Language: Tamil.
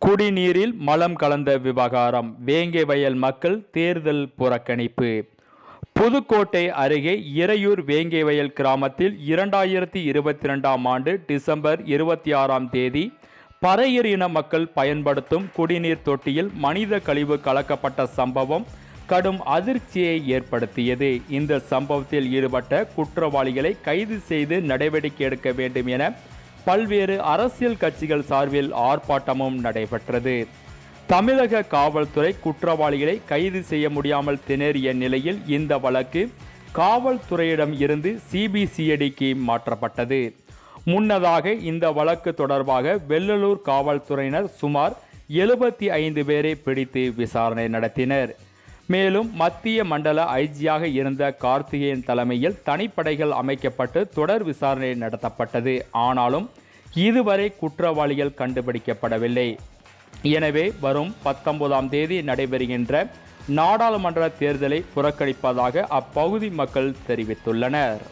குடிநீரில் மலம் கலந்த விவகாரம், வேங்கை வயல் மக்கள் தேர்தல் புறக்கணிப்பு. புதுக்கோட்டை அருகே இறையூர் வேங்கை வயல் கிராமத்தில் 2022ஆம் ஆண்டு டிசம்பர் 26ஆம் தேதி பறையர் இன மக்கள் பயன்படுத்தும் குடிநீர் தொட்டியில் மனித கழிவு கலக்கப்பட்ட சம்பவம் கடும் அதிர்ச்சியை ஏற்படுத்தியது. இந்த சம்பவத்தில் ஈடுபட்ட குற்றவாளிகளை கைது செய்து நடவடிக்கை எடுக்க வேண்டும் என பல்வேறு அரசியல் கட்சிகள் சார்பில் ஆர்ப்பாட்டமும் நடைபெற்றது. தமிழக காவல்துறை குற்றவாளிகளை கைது செய்ய முடியாமல் திணறிய நிலையில் இந்த வழக்கு காவல்துறையிடம் இருந்து சிபிசிஐடிக்கு மாற்றப்பட்டது. முன்னதாக இந்த வழக்கு தொடர்பாக வெள்ளலூர் காவல்துறையினர் சுமார் 75 பேரை பிடித்து விசாரணை நடத்தினர். மேலும் மத்திய மண்டல ஐஜியாக இருந்த கார்த்திகேயன் தலைமையில் தனிப்படைகள் அமைக்கப்பட்டு தொடர் விசாரணை நடத்தப்பட்டது. ஆனாலும் இதுவரை குற்றவாளிகள் கண்டுபிடிக்கப்படவில்லை. எனவே வரும் 19ஆம் தேதி நடைபெறுகின்ற நாடாளுமன்ற தேர்தலை புறக்கணிப்பதாக அப்பகுதி மக்கள் தெரிவித்துள்ளனர்.